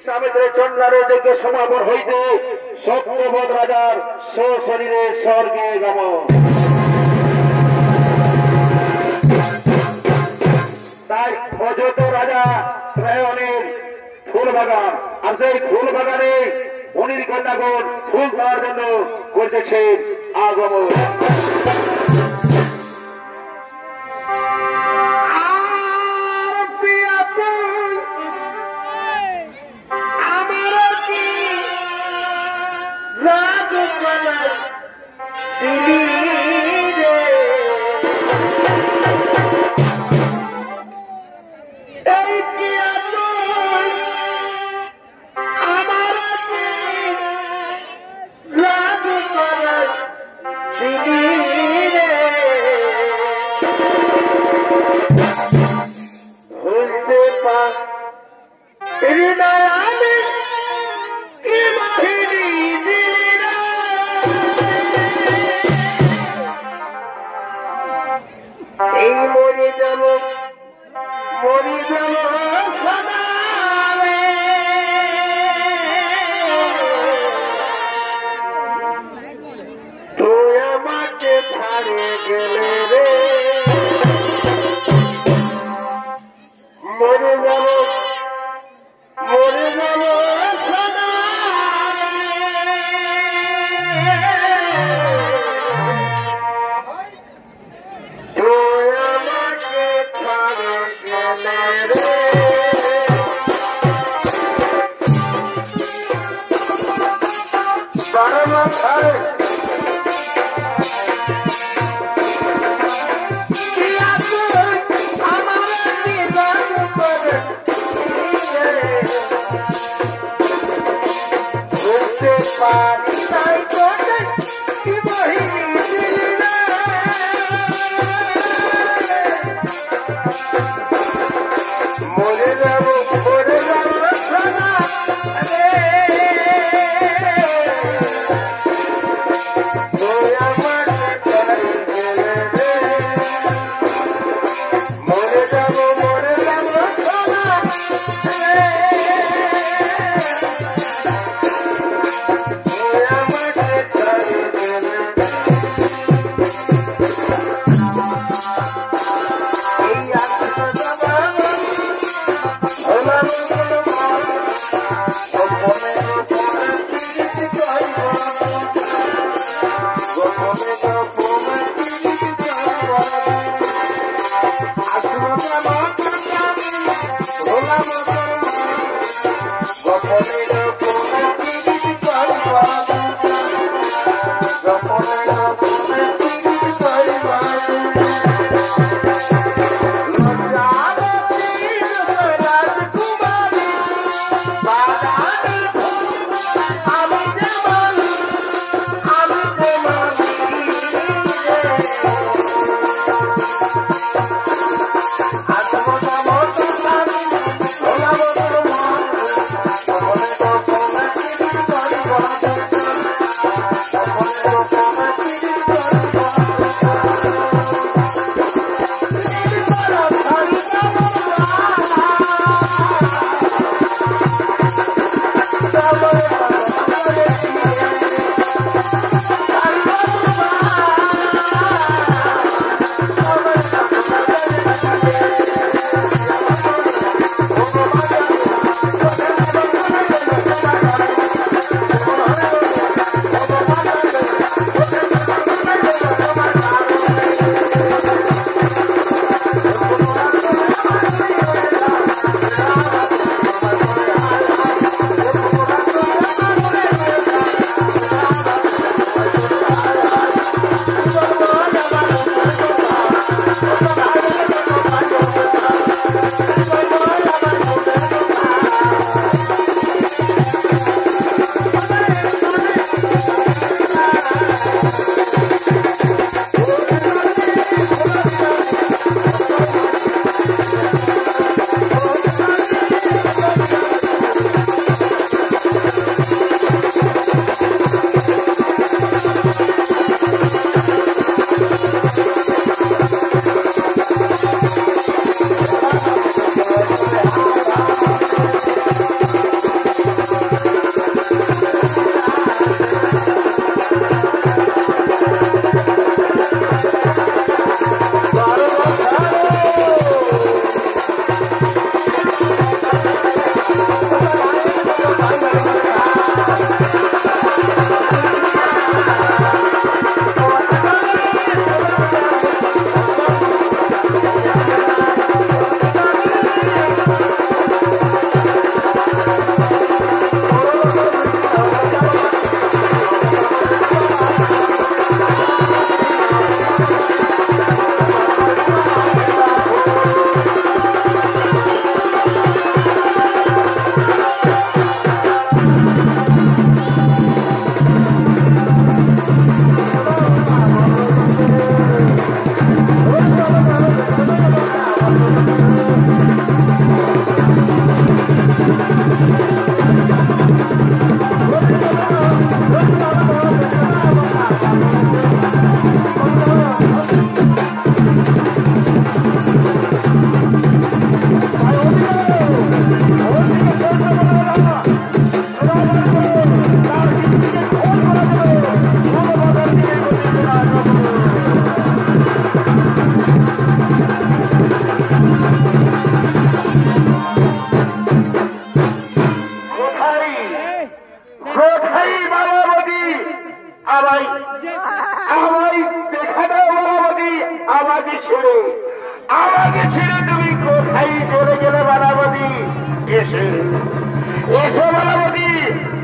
বিশ্বামিত্র চন্দ্রার যজ্ঞে সমাপন হইতে সত্যবত রাজার সশরীরে স্বর্গে গমন। তাই অযোধ্য রাজা প্রয়াণের ফুল বাগান, আর সেই ফুল বাগানে মনির কন্যাগণ ফুল দেওয়ার জন্য করতেছে আগমন।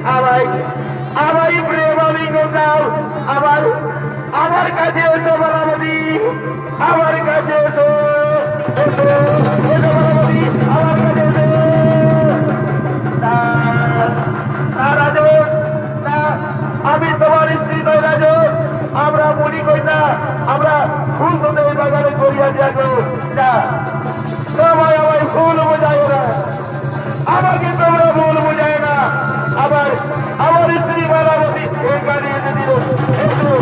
আমায় আমারই প্রেম আমি গোটাও আমার কাছে এসো বালাবতী আমার কাছে এসো এসো এসো বালাবতী আমার কাছে এসো আমি তোমার স্ত্রী নই রাজন আমরা মনি কই না আমরা ফুল তোদের বাগানে করিয়া দেখো না তোমায় আমায় ফুল বোঝায় না আমাকে তোমরা ভুল বোঝায় না আবার আমার স্ত্রী বালাবতী এই গাড়ি এসে দিল এসো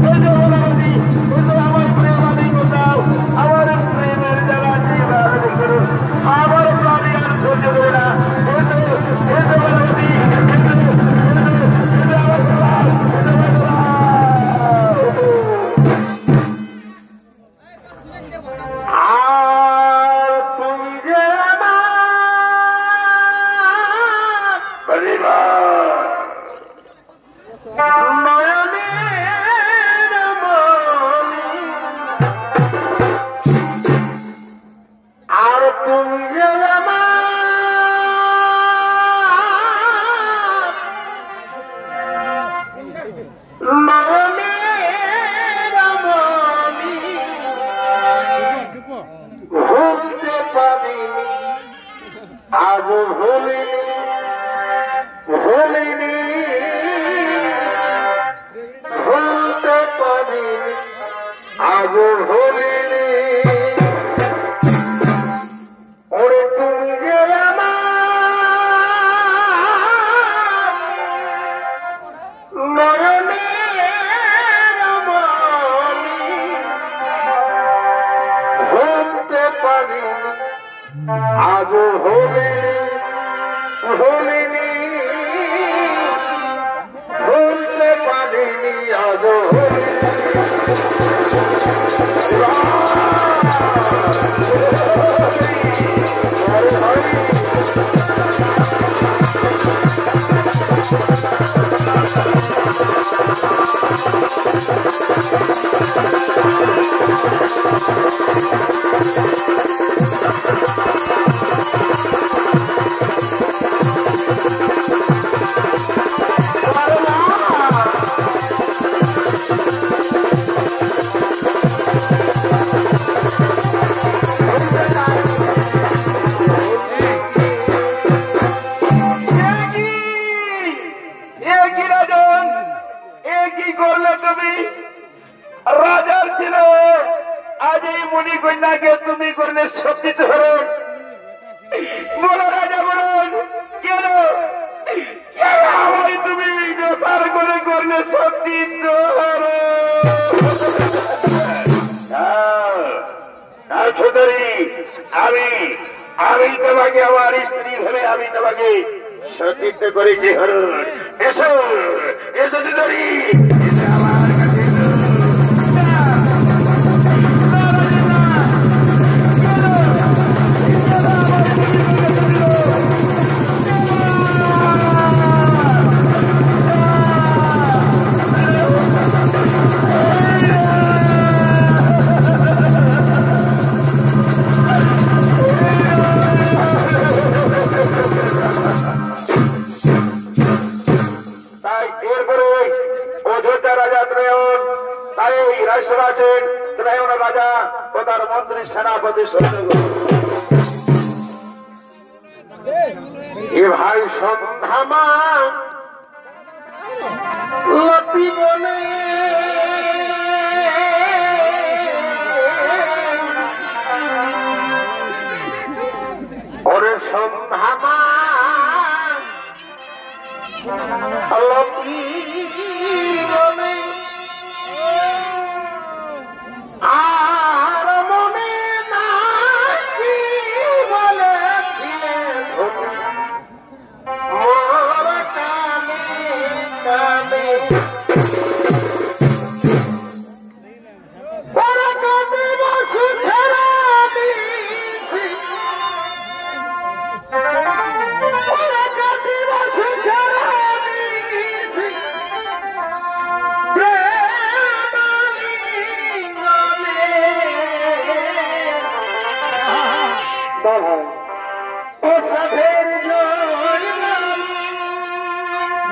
এসো বালাবতী এসো আমার প্রেম আমি কোথাও আমার প্রেমের জায়গা করুন আমার প্রাণী আর সহ্য করে না এসো এসো বালাবতী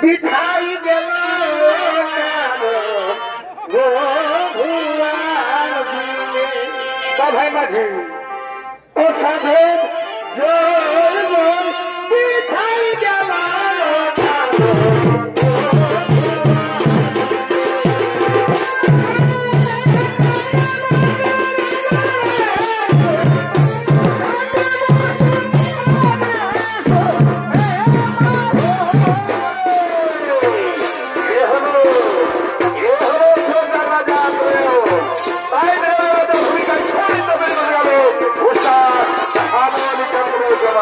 বিছাই গেল ভাই মাঝে ও সাধন বিছাই গেল I'm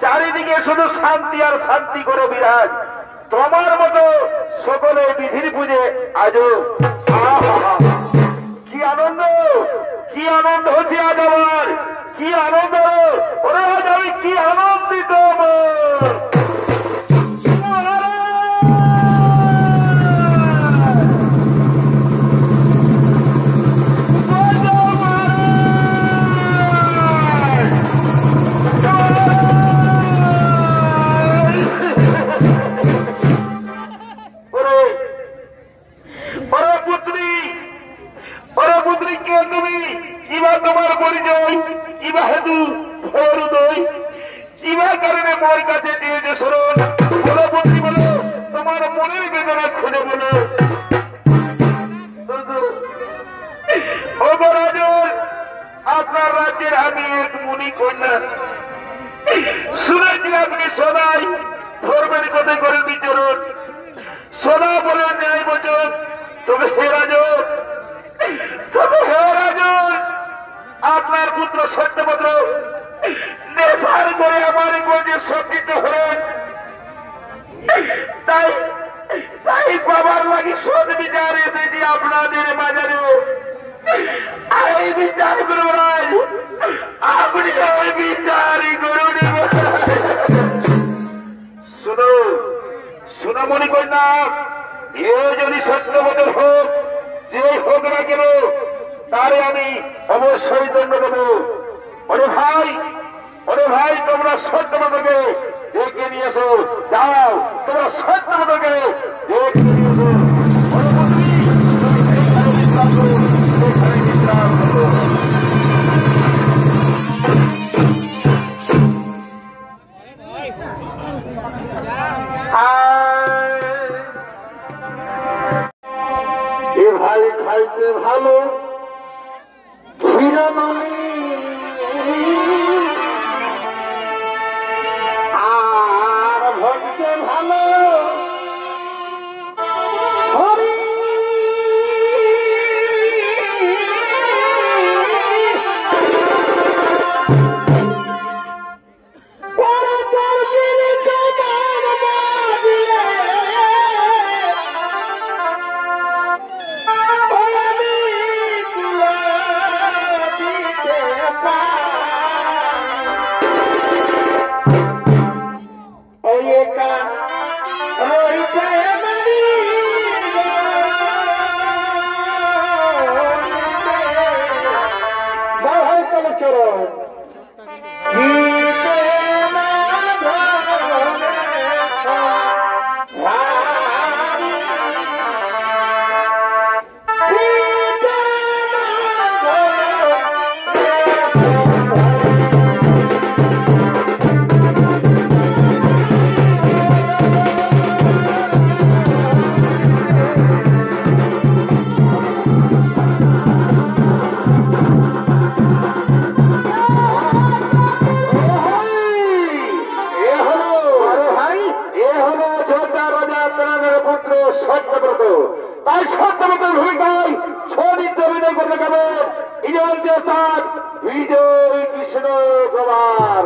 চারিদিকে শুধু শান্তি আর শান্তি করে বিরাজ। তোমার মতো সকলে বিধির পুজে আজও কি আনন্দ, কি আনন্দ হচ্ছে আজ আমার, কি আনন্দ ওরা আজ আমি কি আনন্দিত। তোমার পরিচয় কিবা হেতু হৃদয় কিবা কারণে মোর কাছে দিয়েছে শরণ বলো বন্ধু, বলো তোমার মনের বেদনা খুঁজে বলো। আপনার রাজ্যের আমি এক মুনি কন্যা, শুনেছি আপনি সদাই ধর্মের কথা করে বিচরণ, সদা বলেন ন্যায় বচন। তবে হে রাজন, তবে হে রাজন, আপনার পুত্র সত্যভদ্র নেশার করে আমার গঞ্জে সজ্জিত হলেন, তাই তাই বাবার লাগে সদ বিচার এসেছি আপনাদের বাজারে। এই বিচার করব রাজ, আপনি ওই বিচারই করুন। শুনো শুনো মনে করি না, এ যদি সত্যবতর হোক, যে হোক না কেন, তারে আমি অবশ্যই দণ্ড দেব। ওরে ভাই, ওরে ভাই, তোমরা সত্যবতকে ডেকে নিয়ে এসো। যাও, তোমরা সত্যবতকে ডেকে নিয়ে এসো। এ ভাই খাইতে ভালো ক্ষীরমণি, আর ভক্তে ভালো হরি। তাই সত্যবতের ভূমিকায় সৌদিত্য অভিনয় করতে গেলেন ইজন্তে স্থান বিজয় কৃষ্ণ কুমার।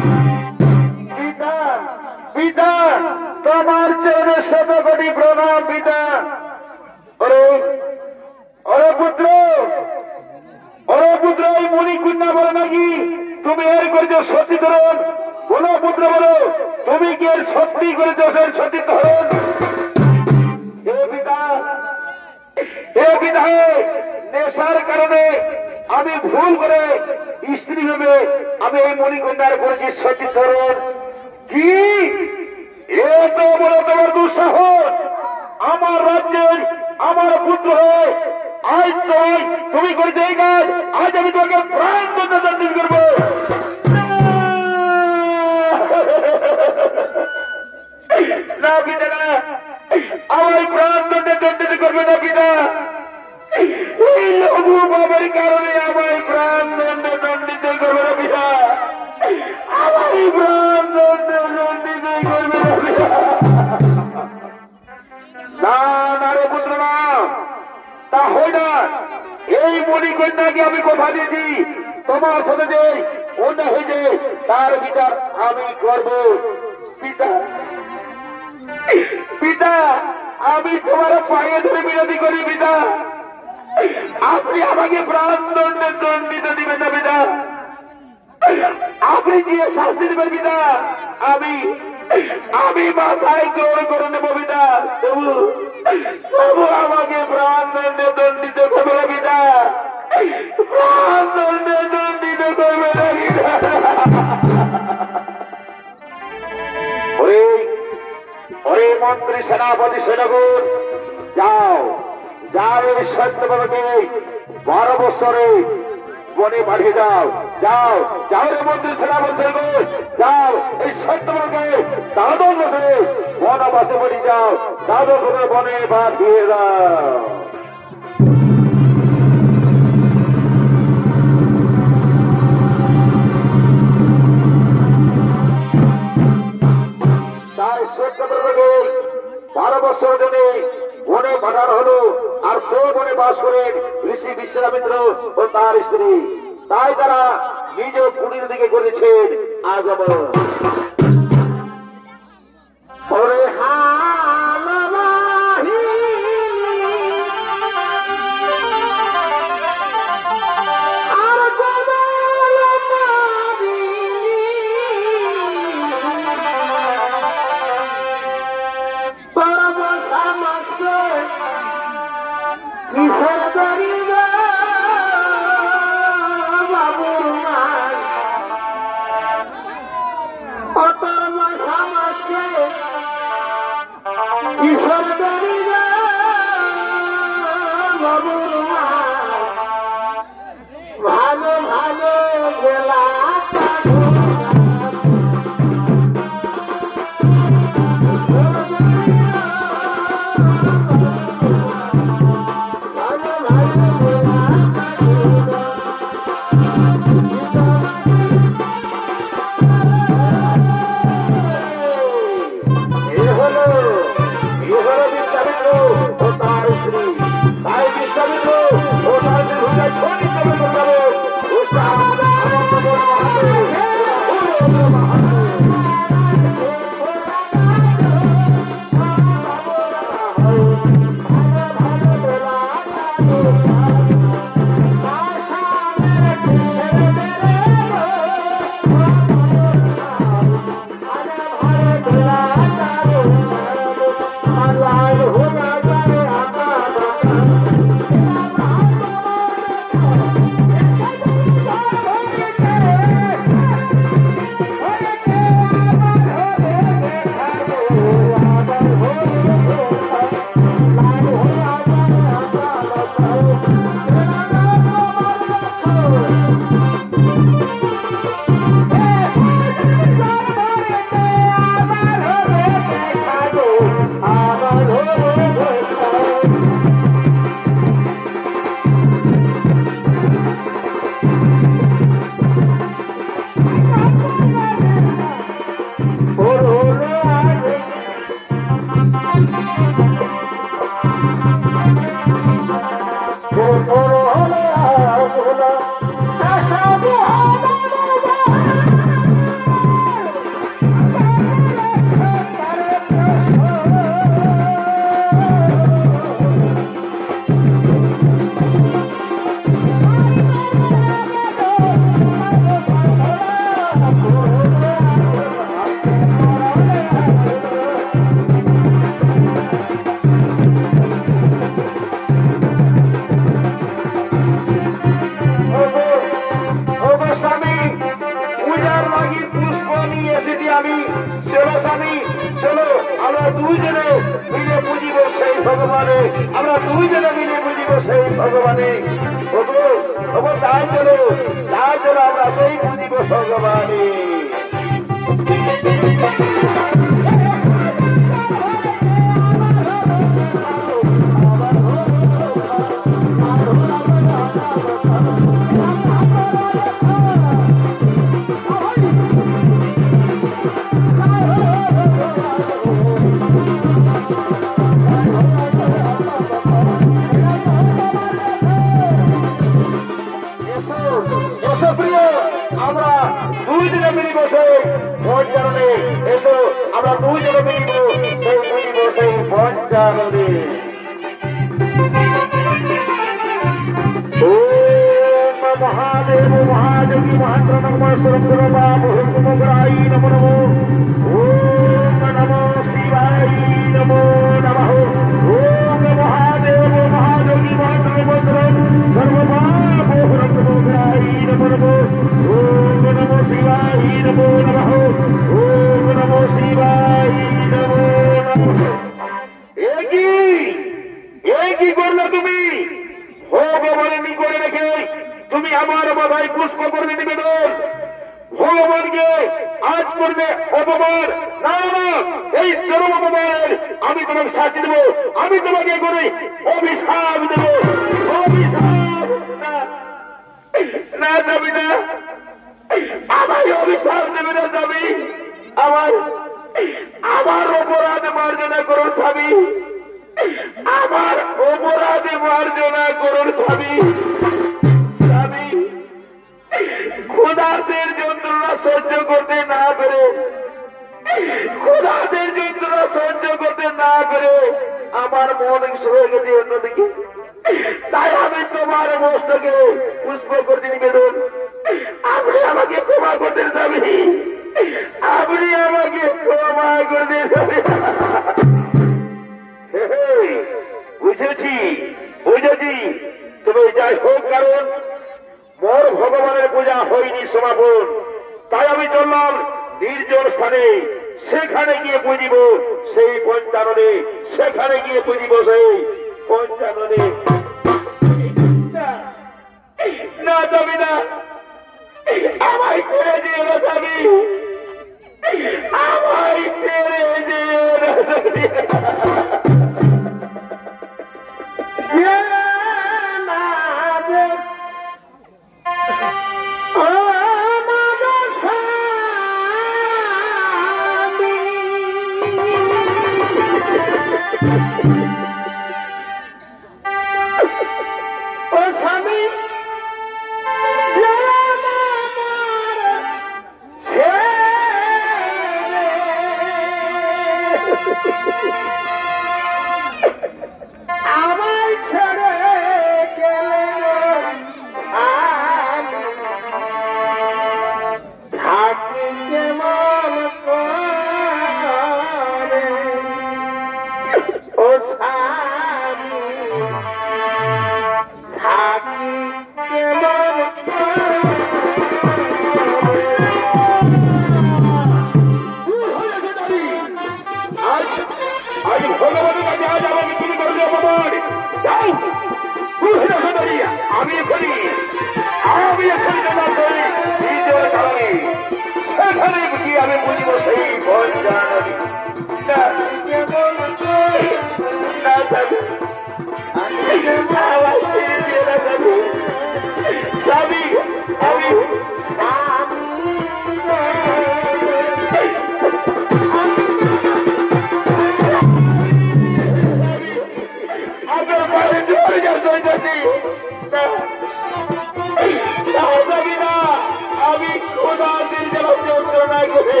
না করে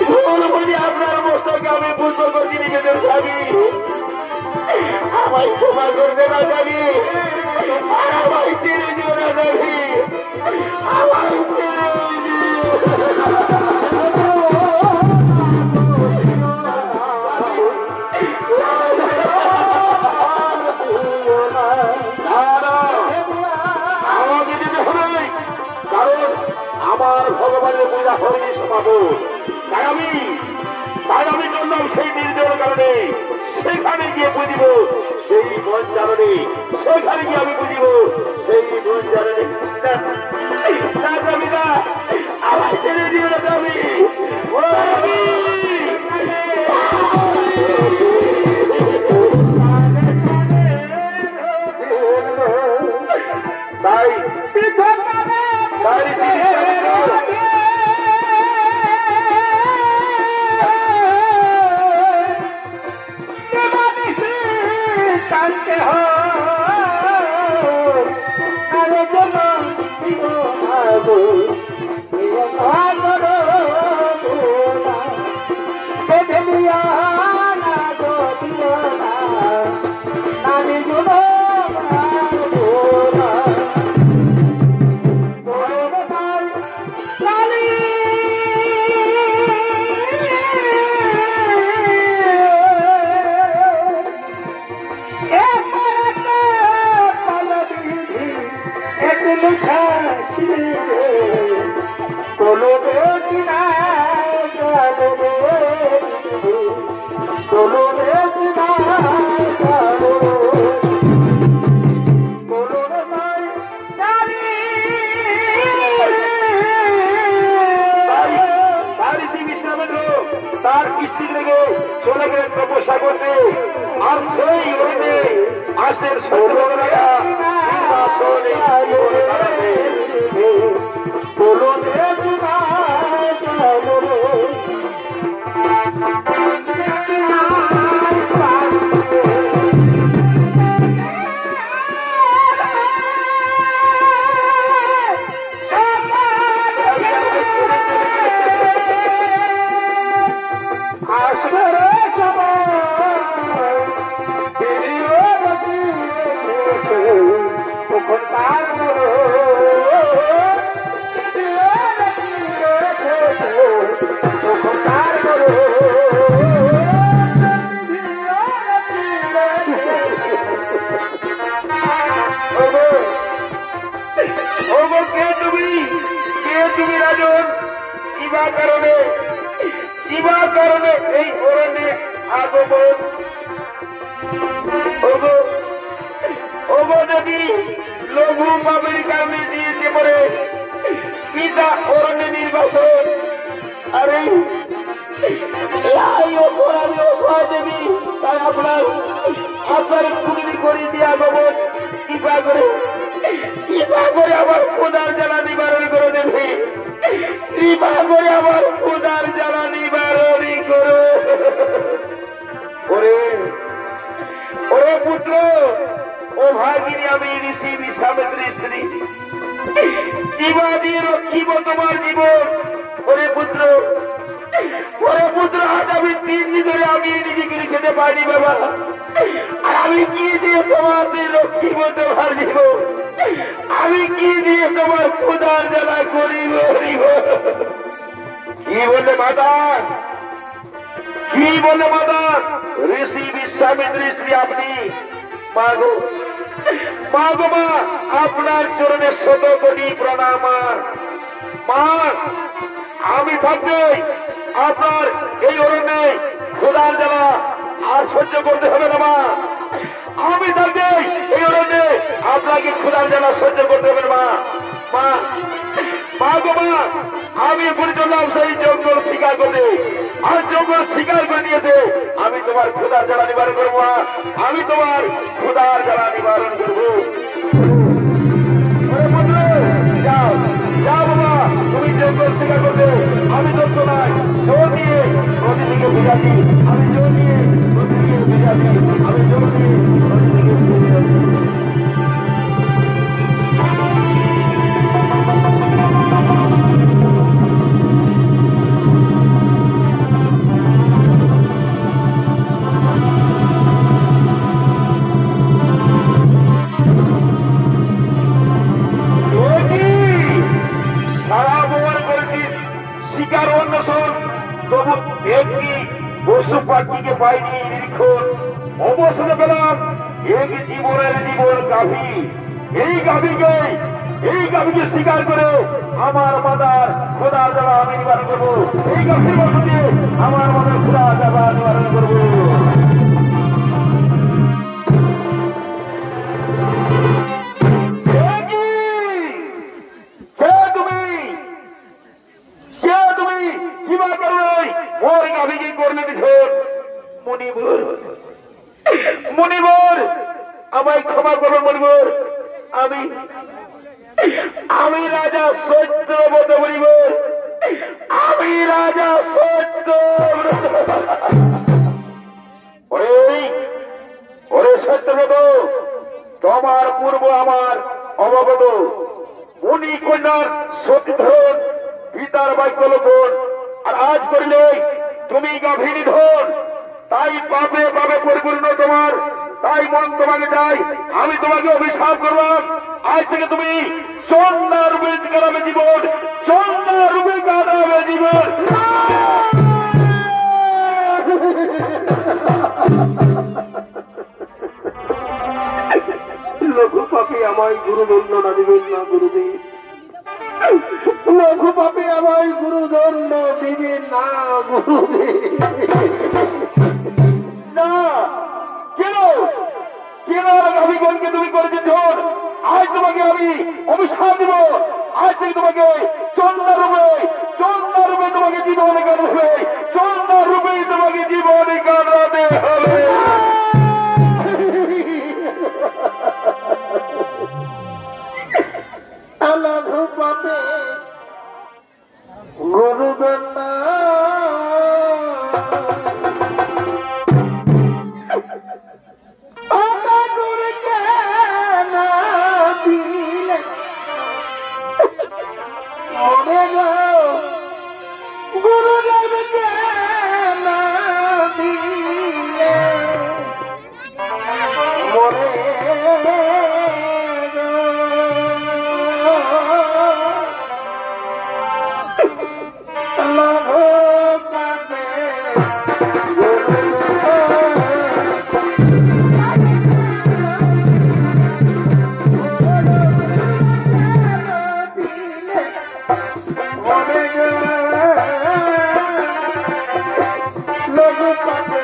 ভুল বুঝে আপনার মস্তকে আমি পুজো করছি নিজেদের স্বামী আমায় ক্ষমা করবে না স্বামী আমায় ছেড়ে দিও না স্বামী আমায় ছেড়ে আমাকে যেতে হবে কারণ আমার ভগবানের পূজা হয়নি সমাপন তাই আমি করলাম সেই নির্দেশের কারণে সেখানে গিয়ে বুঝিব সেই মন জাননে সেখানে গিয়ে আমি বুঝিব সেই মন জাননে না যাবি না আমার ছেড়ে দিও না যাবি তাই টানতে হয় তার কিস্তি লেগে চলে গেলেন তপস্যা করতে আর সেই ওখানে আসের সৌরভরা তুমি রাজন কিবা কারণে এই অরণ্যে আগমন যদি লঘু পাবের কারণে দিয়েছে পরে পিতা অরণ্যে নির্বাচন আরে আমি অসহায় দেবী তাই আপনার কুড়ি করে দিয়ে আগমন কৃপা করে আমার খোদার জ্বালা নিবারণ করে দেবে কৃপা করে আমার খোদার জ্বালা নিবারণই করো ওরে পুত্র ও ভাগিনী আমি ঋষি বিশ্বামিত্রের স্ত্রী জীবা দিয়ে রক্ষিব তোমার জীবন ওরে পুত্র আজ আমি 3 দিন ধরে আমি নিজেকে খেতে পারিনি বাবা আর আমি কি দিয়ে তোমাদের রক্ষিব তোমার জীবন আমি কি দিয়ে তোমার খোদার জ্বালা করিব কি বলে মাতার ঋষি বিশ্বামিত্রের স্ত্রী আপনি মাগো মা আপনার চরণে 100 কোটি প্রণাম মা আমি থাকতে আপনার এই অরণ্যে খোদার জ্বালা আর সহ্য করতে হবে না মা আমি থাকতে এই অরণ্যে আপনাকে খোদার জ্বালা সহ্য করতে হবে না মা গো মা আমি ঘুরে চললাম সেই জঙ্গল শিকার করতে আর জঙ্গল শিকার করে নিয়েছে আমি তোমার খোদার জ্বালা নিবারণ করবো আমি তোমার খোদার জ্বালা নিবারণ করবো যাও বাবা তুমি জঙ্গল শিকার করতে আমি দোষ নাই জোর দিয়ে নদী থেকে ভেজাছি আমি জোর দিয়ে নদী থেকে ভেজাছি আমি জোর দিয়ে নদী থেকে ভেজাছি পশু পাখিকে পাইনি নিরীক্ষণ অবসর পেলাম এক জীবনের জীবন গাভী। এই গাভীকে স্বীকার করে আমার মাতার খোদা জ্বালা আমি নিবারণ করবো। এই গাভীর মধ্য দিয়ে আমার মাতার খোদা জ্বালা নিবারণ করবো। মণিবর আমায় ক্ষমা করবো মণিবর। আমি রাজা সত্যব্রত মণিবর, আমি রাজা সত্যব্রত। ওরে সত্যব্রত, তোমার পূর্ব আমার অবগত। মুনি কন্যার সতীধন পিতার বাক্য লোপন, আর আজ করিলে তুমি গাভী নিধন। তাই পাপে পাপে পরিপূর্ণ তোমার, তাই মন তোমাকে চাই। আমি তোমাকে অভিশাপ করলাম, আজ থেকে তুমি চন্দ্রা রূপে কাটাবে জীবন, চন্দ্রা রূপে কাটাবে জীবন। লঘু পাপে আমায় গুরুদণ্ড না দিবেন না গুরুদেব, লঘু পাপে আমায় গুরুদণ্ড দিবেন না গুরুদেব। না কেন কেন গাভীগণকে তুমি করেছে ধন? আজ তোমাকে আমি অভিশাপ দিব। আজ থেকে তোমাকে চন্দ্রা রূপে তোমাকে জীবনে কাটাতে হবে, চন্দ্রা রূপে তোমাকে জীবনে কাটাতে হবে। লঘু পাপে গুরুদণ্ড গুরুদেবকে না দিলে মরে লঘু পাপে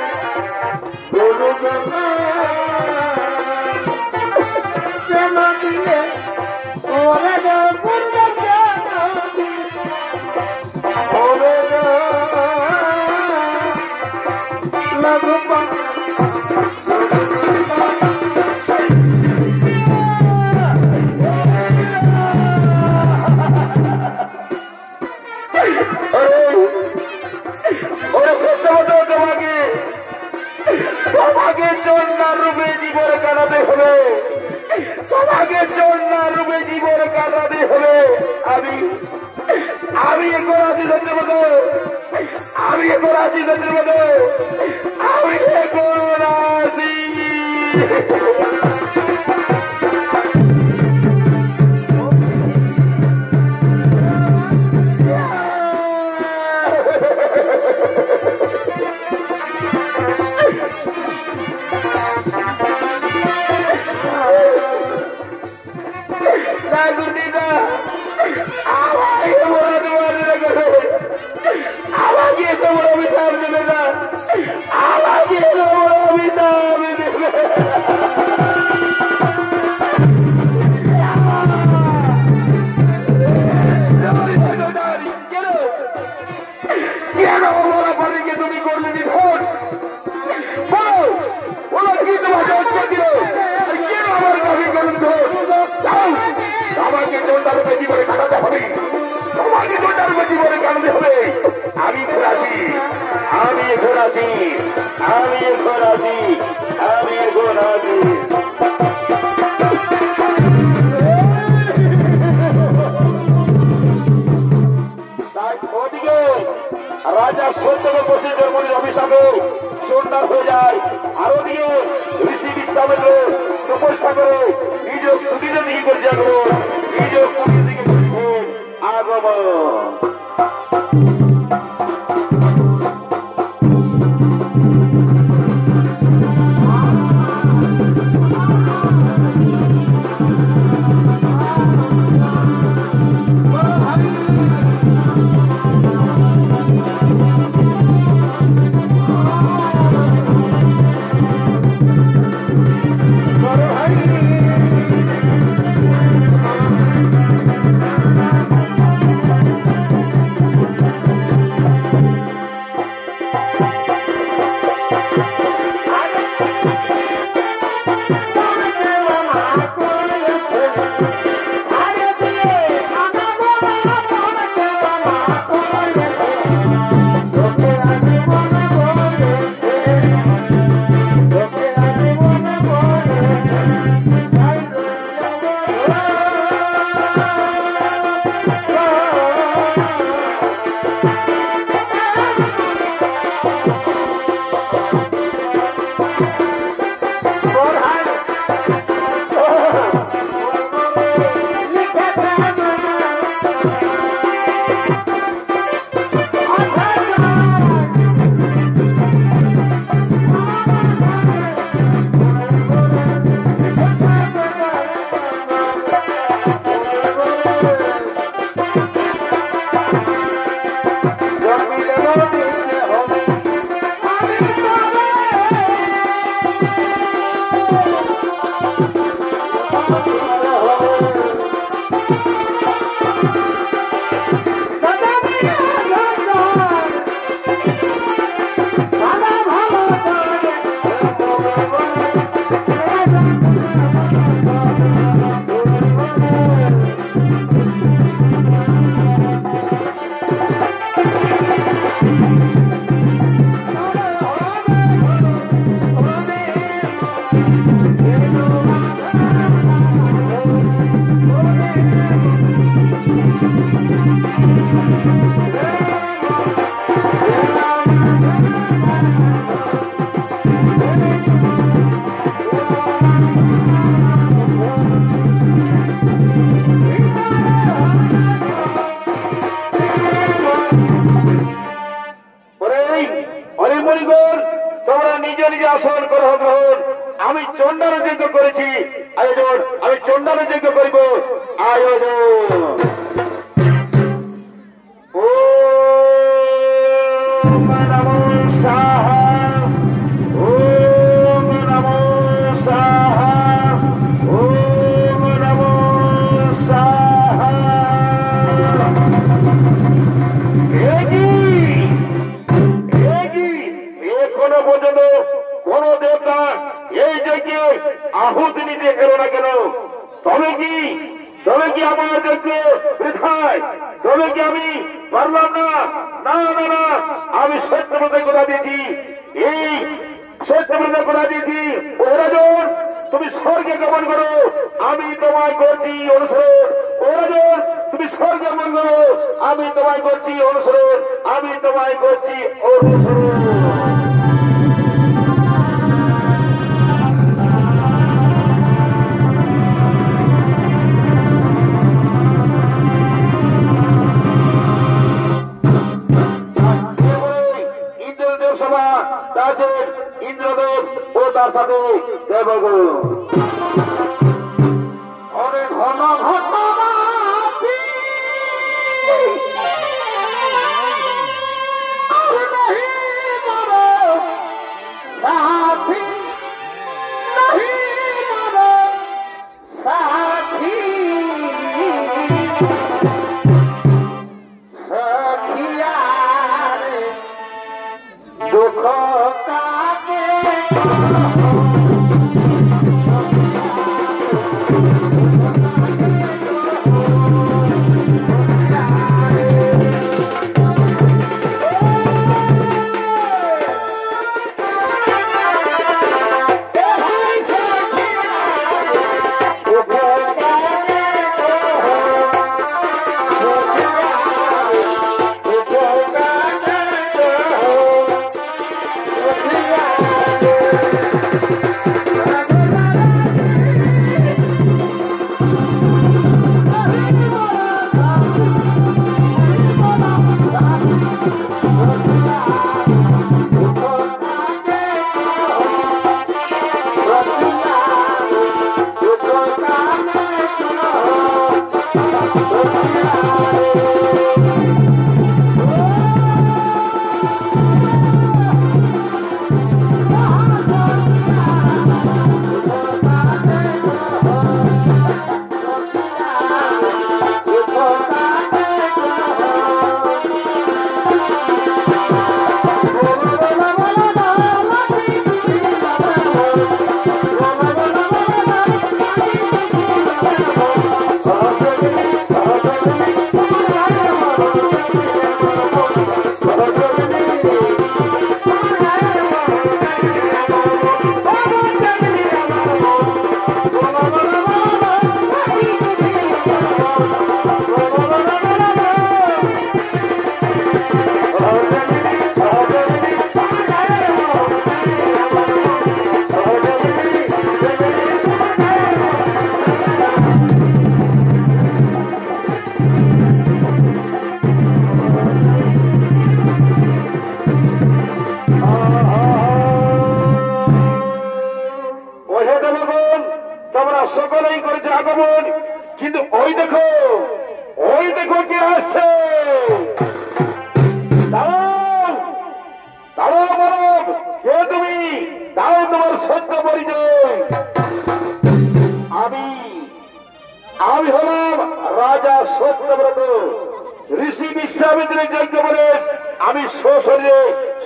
তোমাকে চন্দ্রা রূপে জীবন কাটাতে হবে, তোমাকে চন্দ্রা রূপে জীবন কাটাতে হবে। আমি এখন আছি সত্যব্রত, আমি এখন আছি সত্যব্রত, আমি এখন আছি। আমাকে তোমার অভিশাপ দেবে না, আমাকে তোমার অভিশাপ দেবে। কেন ওরা পানিকে তুমি করলে নিধন? ওরা কি তোমাকে হত্যা দিল? কেন আমার গাভী করুন ধন? আমাকে চন্দ্রারূপে জীবনে কাটাতে হবে, তোমাকে চন্দ্রারূপে জীবনে কাটাতে হবে। আমি এখন আছি, আমি এখন আছি, আমি এখন আছি, আমি এখন আছি। ওদিকে রাজা সত্যকে বসিতের মনির অভিশাপে চন্দ্রা হয়ে যায়, আর ওদিকে ঋষি বিশ্বামিত্র তপস্যা করে নিজ সুবিধা দিকে করছে আগমন, নিজ পুরীর দিকে করছে আগমন। কিন্তু ওই দেখো কে আসছে। দাঁড়াও দাঁড়াও মানব, কে তুমি? দাও তোমার সত্য পরিচয়। আমি হলাম রাজা সত্যব্রত। ঋষি বিশ্বামিত্রের যজ্ঞ বলে আমি সশরীরে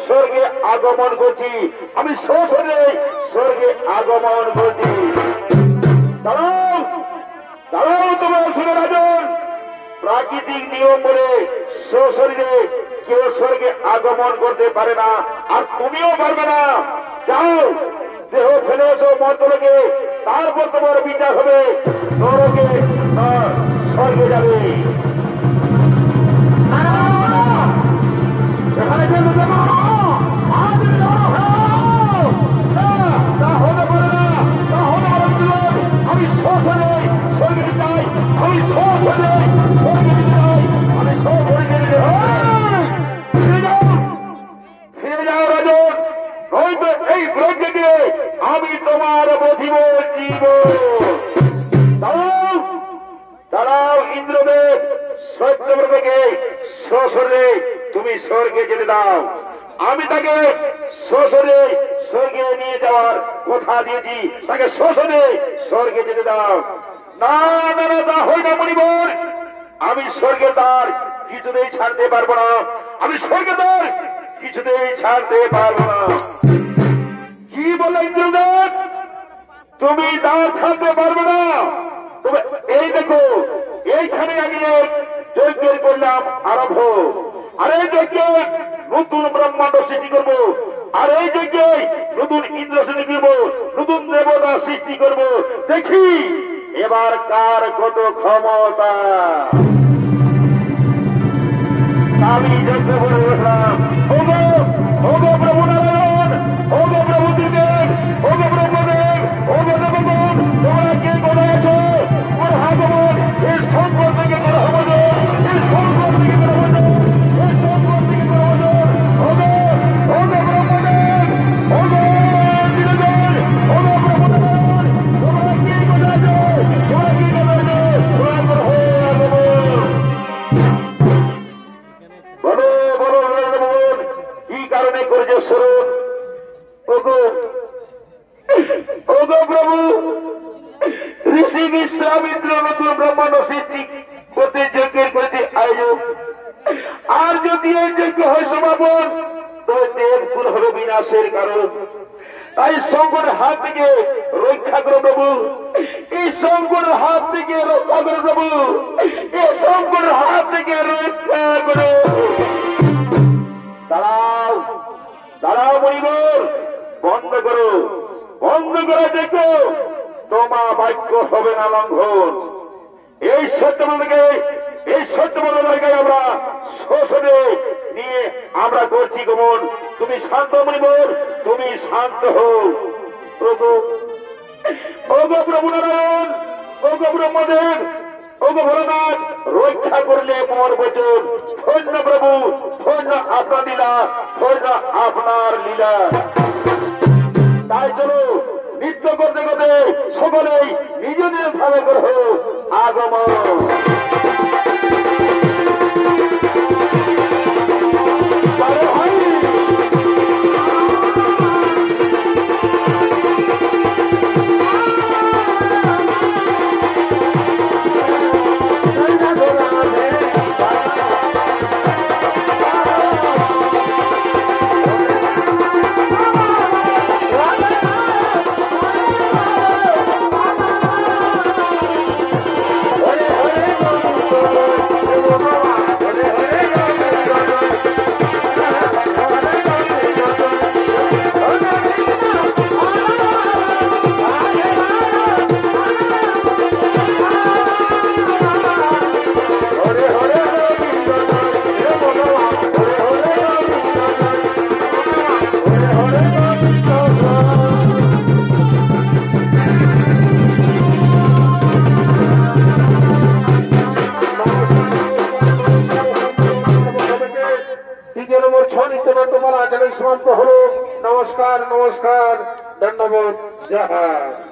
স্বর্গে আগমন করছি। আমি সশরীরে স্বর্গে আগমন করছি। দাঁড়াও দাঁড়াও তোমার শুনে রাজন, প্রাকৃতিক নিয়ম বলে সশরীরে কেউ স্বর্গে আগমন করতে পারে না, আর তুমিও পারবে না। যাও দেহ ফেলে এসো মর্তলোকে, তারপর তোমার বিচার হবে, নরকে স্বর্গে যাবে। এখানে কিন্তু হতে পারে না, আমি সশরীরে স্বর্গে যেতে চাই, আমি সশরীরে স্বর্গে যেতে চাই, আমি সশরীরে যেতে চাই। ফিরে যাও রাজন, নয়তো এই ব্রজকে আমি তোমার বধিব জীব। দাঁড়াও দাঁড়াও ইন্দ্রদেব, সত্যব্রতকে সশরীরে তুমি স্বর্গে যেতে দাও। আমি তাকে সশরীরে স্বর্গে নিয়ে যাওয়ার কথা দিয়েছি, তাকে সশরীরে স্বর্গে যেতে দাও। না না না, তা হয় না মণিবর, আমি স্বর্গের দ্বার কিছুতেই ছাড়তে পারবো না, আমি স্বর্গের দ্বার কিছুতেই ছাড়তে পারবো না। কি বলে ইন্দ্রদেব, তুমি দ্বার ছাড়তে পারবে না? তবে এই দেখো, এইখানে আমি যজ্ঞের করলাম আরম্ভ, আর এই যজ্ঞে নতুন ব্রহ্মাণ্ড সৃষ্টি করবো, আর এই যজ্ঞে নতুন ইন্দ্র সৃষ্টি করবো, নতুন দেবতা সৃষ্টি করবো। দেখি এবার কার কত ক্ষমতা। আমি যজ্ঞ করে বসলাম, ওগো ওগো প্রভু নারায়ণ, ওগো প্রভু ত্রিদেব, ওগো ব্রহ্মদেব, ওগো দেবগণ, তোমরা কে কোথায় আছো? ওর হাগমন এর সম্পদ থেকে করা হবে, এর সম্পদ থেকে করা হবে, এর সম্পদ থেকে করা হবে। ওগো ওগো ব্রহ্মদেব, ওগো ত্রিদেব, ওগো প্রভু নারায়ণ, তোমরা কে কোথায় আছো? তোমরা কি কোথায় আছো? তোমরা করো আগমন। বলো বলো বলুন, কি কারণে করেছে স্মরণ? ওগো ওগো প্রভু, ঋষি বিশ্বামিত্র নতুন ব্রহ্মাণ্ড সৃষ্টি করতে যজ্ঞের করেছে আয়োজন, আর যদি এই যজ্ঞ হয় সমাপন, তবে দেবকুল হবে বিনাশের কারণ। তাই শঙ্করের হাত থেকে রক্ষা করো প্রভু, এই শঙ্করের হাত থেকে রক্ষা করো প্রভু, এই শঙ্করের হাত থেকে রক্ষা করো। দাঁড়াও দাঁড়াও মণিবর, বন্ধ করো দেখো, তোমা বাক্য হবে না লঙ্ঘন। এই সত্যবলকে আমরা শোষণে নিয়ে আমরা করছি গমন। তুমি শান্ত মণিবর, তুমি শান্ত হও। ওগো প্রভু নারায়ণ, ওগো ব্রহ্মদেব, ওগো ভোলানাথ, রক্ষা করলে মোর বচন। ধন্য প্রভু, ধন্য আপনার লীলা, ধন্য আপনার লীলা। তাই চলো নৃত্য করতে করতে সকলেই নিজ নিজ ভাবে করো আগমন। তোমার আচরণ সমাপ্ত হলো। নমস্কার নমস্কার, ধন্যবাদ, জয়।